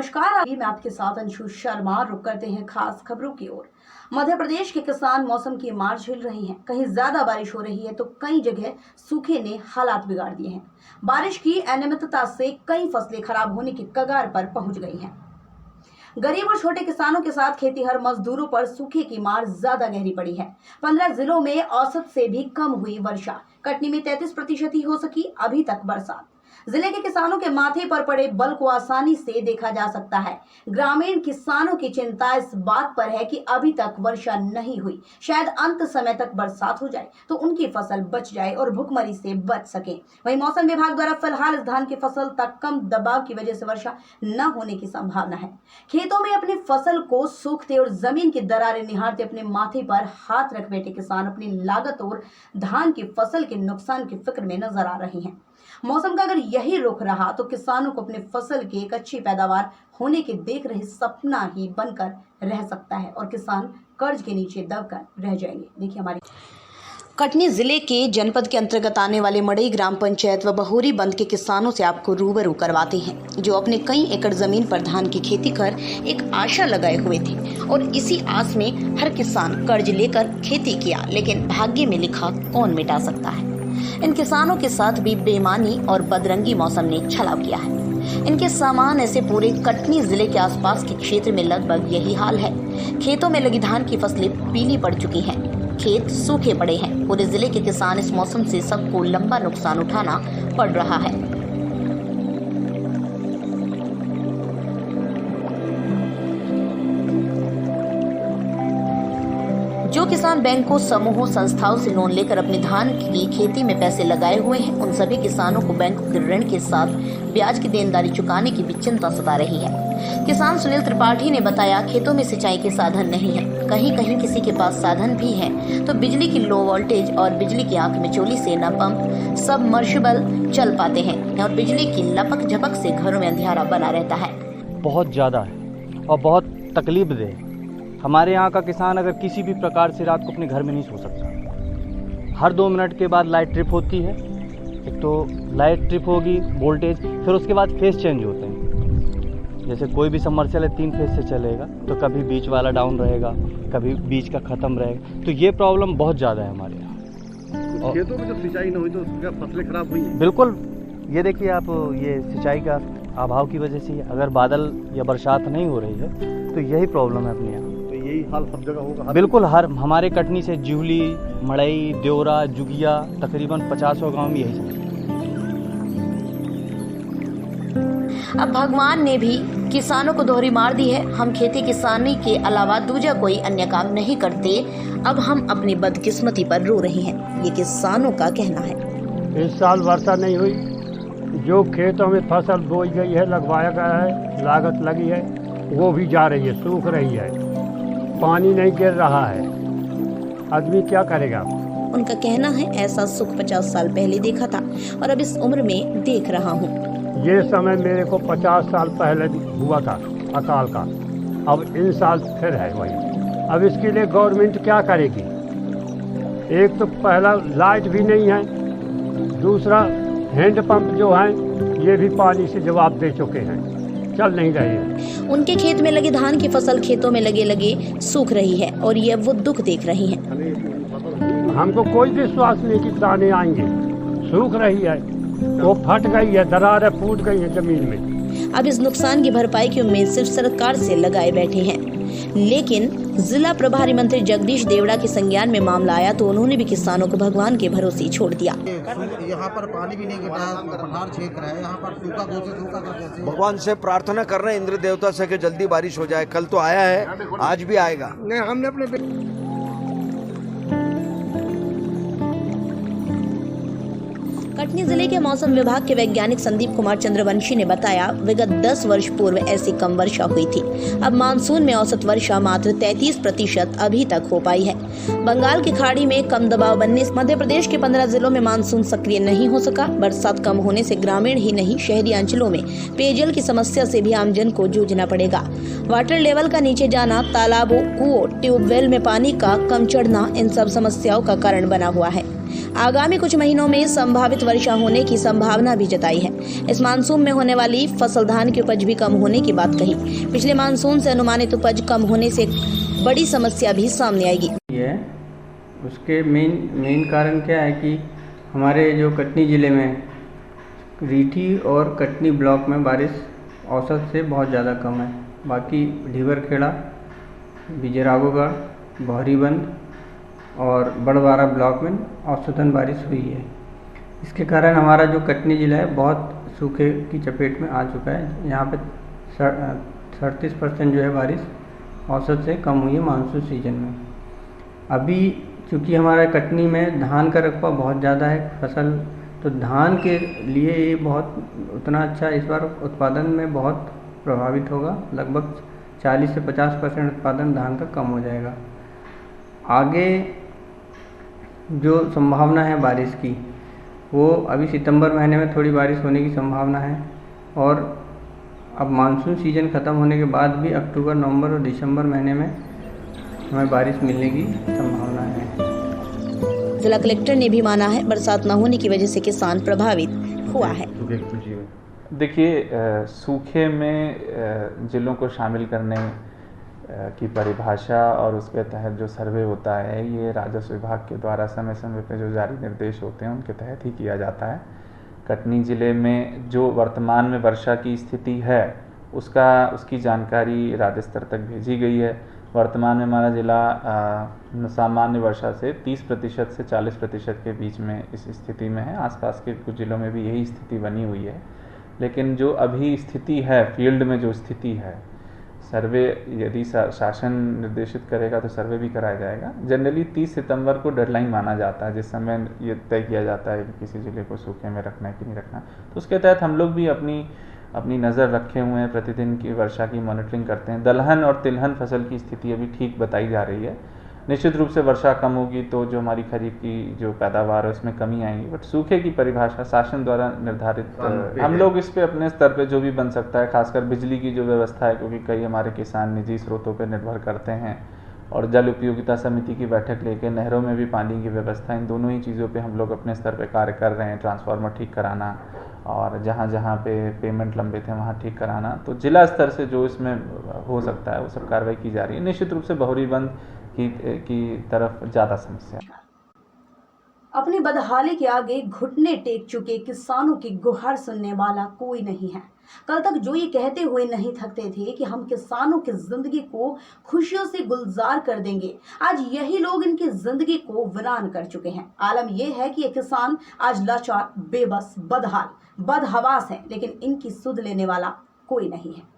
नमस्कार, अभी मैं आपके साथ अंशु शर्मा। रुक करते हैं खास खबरों की ओर। मध्य प्रदेश के किसान मौसम की मार झेल रहे हैं। कहीं ज्यादा बारिश हो रही है तो कई जगह सूखे ने हालात बिगाड़ दिए हैं। बारिश की अनियमितता से कई फसलें खराब होने की कगार पर पहुंच गई हैं। गरीब और छोटे किसानों के साथ खेतीहर मजदूरों पर सूखे की मार ज्यादा गहरी पड़ी है। 15 जिलों में औसत से भी कम हुई वर्षा। कटनी में 33% ही हो सकी अभी तक बरसात। जिले के किसानों के माथे पर पड़े बल को आसानी से देखा जा सकता है। ग्रामीण किसानों की चिंता इस बात पर है कि अभी तक वर्षा नहीं हुई। शायद अंत समय तक बरसात हो जाए तो उनकी फसल बच जाए और भुखमरी से बच सके। वहीं मौसम विभाग द्वारा फिलहाल इस धान की फसल तक कम दबाव की वजह से वर्षा न होने की संभावना है। खेतों में अपनी फसल को सूखते और जमीन की दरारें निहारते अपने माथे पर हाथ रख बैठे किसान अपनी लागत और धान की फसल के नुकसान की फिक्र में नजर आ रहे हैं। मौसम का अगर यही रुख रहा तो किसानों को अपने फसल की एक अच्छी पैदावार होने के देख रहे सपना ही बनकर रह सकता है और किसान कर्ज के नीचे दबकर रह जाएंगे। देखिए हमारी कटनी जिले के जनपद के अंतर्गत आने वाले मड़ई ग्राम पंचायत व बहोरी बंद के किसानों से आपको रूबरू करवाते हैं, जो अपने कई एकड़ जमीन पर धान की खेती कर एक आशा लगाए हुए थे और इसी आस में हर किसान कर्ज लेकर खेती किया, लेकिन भाग्य में लिखा कौन मिटा सकता है। इन किसानों के साथ भी बेईमानी और बदरंगी मौसम ने छलाव किया है। इनके सामान ऐसे पूरे कटनी जिले के आसपास के क्षेत्र में लगभग यही हाल है। खेतों में लगी धान की फसलें पीली पड़ चुकी हैं, खेत सूखे पड़े हैं। पूरे जिले के किसान इस मौसम से सबको लंबा नुकसान उठाना पड़ रहा है। जो किसान बैंकों, समूहों, संस्थाओं से लोन लेकर अपने धान की खेती में पैसे लगाए हुए हैं, उन सभी किसानों को बैंकों के ऋण के साथ ब्याज की देनदारी चुकाने की भी चिंता सता रही है। किसान सुनील त्रिपाठी ने बताया, खेतों में सिंचाई के साधन नहीं है। कहीं कहीं किसी के पास साधन भी है तो बिजली की लो वोल्टेज और बिजली की आंख में चोली से न पंप सबमर्सिबल चल पाते हैं और बिजली की लपक झपक से घरों में अंधियारा बना रहता है। बहुत ज्यादा है और बहुत तकलीफ दे। हमारे यहाँ का किसान अगर किसी भी प्रकार से रात को अपने घर में नहीं सो सकता। हर 2 मिनट के बाद लाइट ट्रिप होती है। एक तो लाइट ट्रिप होगी, वोल्टेज, फिर उसके बाद फेज चेंज होते हैं। जैसे कोई भी सबमर्सिबल है 3 फेज से चलेगा तो कभी बीच वाला डाउन रहेगा, कभी बीच का ख़त्म रहेगा। तो ये प्रॉब्लम बहुत ज़्यादा है हमारे यहाँ। खेतों में जब सिंचाई न हुई तो क्या फसलें खराब हुई? बिल्कुल, ये देखिए आप, ये सिंचाई का अभाव की वजह से अगर बादल या बरसात नहीं हो रही है तो यही प्रॉब्लम है अपने यहाँ। यही हाल सब जगह होगा? बिल्कुल, हर हमारे कटनी से ज्यूली, मड़ई, देवरा, जुगिया, तकरीबन 50 गांव में यही समस्या। अब भगवान ने भी किसानों को दोहरी मार दी है। हम खेती किसानी के अलावा दूजा कोई अन्य काम नहीं करते। अब हम अपनी बदकिस्मती पर रो रहे हैं, ये किसानों का कहना है। इस साल वर्षा नहीं हुई। जो खेतों में फसल बोई गई है, लगवाया गया है, लागत लगी है, वो भी जा रही है, सूख रही है, पानी नहीं गिर रहा है। आदमी क्या करेगा? उनका कहना है, ऐसा सुख 50 साल पहले देखा था और अब इस उम्र में देख रहा हूँ। ये समय मेरे को 50 साल पहले हुआ था अकाल का, अब इन साल फिर है वही। अब इसके लिए गवर्नमेंट क्या करेगी? एक तो पहला लाइट भी नहीं है, दूसरा हैंडपंप जो हैं ये भी पानी से जवाब दे चुके हैं, चल नहीं रहे हैं। उनके खेत में लगे धान की फसल खेतों में लगे सूख रही है और ये वो दुख देख रही हैं। हमको कोई विश्वास नहीं कि दाने आएंगे। सूख रही है, वो फट गई है, दरारें फूट गई है जमीन में। अब इस नुकसान की भरपाई की उम्मीद सिर्फ सरकार से लगाए बैठे हैं, लेकिन जिला प्रभारी मंत्री जगदीश देवड़ा के संज्ञान में मामला आया तो उन्होंने भी किसानों को भगवान के भरोसे छोड़ दिया। यहाँ पर पानी भी नहीं गिर रहा है, पठार क्षेत्र है, यहाँ पर सूखा कैसे? भगवान से प्रार्थना कर रहे हैं, इंद्र देवता से कि जल्दी बारिश हो जाए। कल तो आया है, आज भी आएगा। नहीं, हमने अपने कटनी जिले के मौसम विभाग के वैज्ञानिक संदीप कुमार चंद्रवंशी ने बताया, विगत 10 वर्ष पूर्व ऐसी कम वर्षा हुई थी। अब मानसून में औसत वर्षा मात्र 33% अभी तक हो पाई है। बंगाल की खाड़ी में कम दबाव बनने से मध्य प्रदेश के 15 जिलों में मानसून सक्रिय नहीं हो सका। बरसात कम होने से ग्रामीण ही नहीं, शहरी अंचलों में पेयजल की समस्या से भी आमजन को जूझना पड़ेगा। वाटर लेवल का नीचे जाना, तालाबों, कुओं, ट्यूबवेल में पानी का कम चढ़ना, इन सब समस्याओं का कारण बना हुआ है। आगामी कुछ महीनों में संभावित वर्षा होने की संभावना भी जताई है। इस मानसून में होने वाली फसल धान की उपज भी कम होने की बात कही। पिछले मानसून से अनुमानित उपज कम होने से बड़ी समस्या भी सामने आएगी। ये उसके मेन कारण क्या है कि हमारे जो कटनी ज़िले में रीठी और कटनी ब्लॉक में बारिश औसत से बहुत ज़्यादा कम है। बाकी ढीवरखेड़ा, बिजरागोगढ़, बहरीबंद और बड़वारा ब्लॉक में औसतन बारिश हुई है। इसके कारण हमारा जो कटनी ज़िला है बहुत सूखे की चपेट में आ चुका है। यहाँ पे 37% जो है बारिश औसत से कम हुई है मानसून सीजन में। अभी चूँकि हमारा कटनी में धान का रकबा बहुत ज़्यादा है फसल, तो धान के लिए ये बहुत उतना अच्छा इस बार उत्पादन में बहुत प्रभावित होगा। लगभग 40 से 50% उत्पादन धान का कम हो जाएगा। आगे जो संभावना है बारिश की, वो अभी सितंबर महीने में थोड़ी बारिश होने की संभावना है और अब मानसून सीजन ख़त्म होने के बाद भी अक्टूबर, नवंबर और दिसंबर महीने में हमें बारिश मिलने की संभावना है। जिला कलेक्टर ने भी माना है बरसात न होने की वजह से किसान प्रभावित हुआ है। देखिए, सूखे में जिलों को शामिल करने की परिभाषा और उसके तहत जो सर्वे होता है, ये राजस्व विभाग के द्वारा समय समय पर जो जारी निर्देश होते हैं उनके तहत ही किया जाता है। कटनी ज़िले में जो वर्तमान में वर्षा की स्थिति है उसकी जानकारी राज्य स्तर तक भेजी गई है। वर्तमान में हमारा ज़िला सामान्य वर्षा से 30% से 40% के बीच में इस स्थिति में है। आसपास के कुछ ज़िलों में भी यही स्थिति बनी हुई है। लेकिन जो अभी स्थिति है, फील्ड में जो स्थिति है, सर्वे यदि शासन निर्देशित करेगा तो सर्वे भी कराया जाएगा। जनरली 30 सितंबर को डेडलाइन माना जाता है, जिस समय ये तय किया जाता है कि किसी ज़िले को सूखे में रखना है कि नहीं रखना। तो उसके तहत हम लोग भी अपनी नज़र रखे हुए हैं, प्रतिदिन की वर्षा की मॉनिटरिंग करते हैं। दलहन और तिलहन फसल की स्थिति अभी ठीक बताई जा रही है। निश्चित रूप से वर्षा कम होगी तो जो हमारी खरीफ की जो पैदावार है उसमें कमी आएगी, बट सूखे की परिभाषा शासन द्वारा निर्धारित, हम लोग इस पे अपने स्तर पे जो भी बन सकता है, खासकर बिजली की जो व्यवस्था है, क्योंकि कई हमारे किसान निजी स्रोतों पर निर्भर करते हैं, और जल उपयोगिता समिति की बैठक लेके नहरों में भी पानी की व्यवस्था, इन दोनों ही चीज़ों पे हम लोग अपने स्तर पे कार्य कर रहे हैं। ट्रांसफार्मर ठीक कराना और जहाँ जहाँ पे पेमेंट लंबे थे वहाँ ठीक कराना, तो जिला स्तर से जो इसमें हो सकता है वो सब कार्रवाई की जा रही है। निश्चित रूप से बहरीबंद की तरफ ज़्यादा समस्या। अपनी बदहाली के आगे घुटने टेक चुके किसानों की गुहार सुनने वाला कोई नहीं है। कल तक जो ये कहते हुए नहीं थकते थे कि हम किसानों की जिंदगी को खुशियों से गुलजार कर देंगे, आज यही लोग इनकी जिंदगी को वीरान कर चुके हैं। आलम यह है कि ये किसान आज लाचार, बेबस, बदहाल, बदहवास हैं, लेकिन इनकी सुध लेने वाला कोई नहीं है।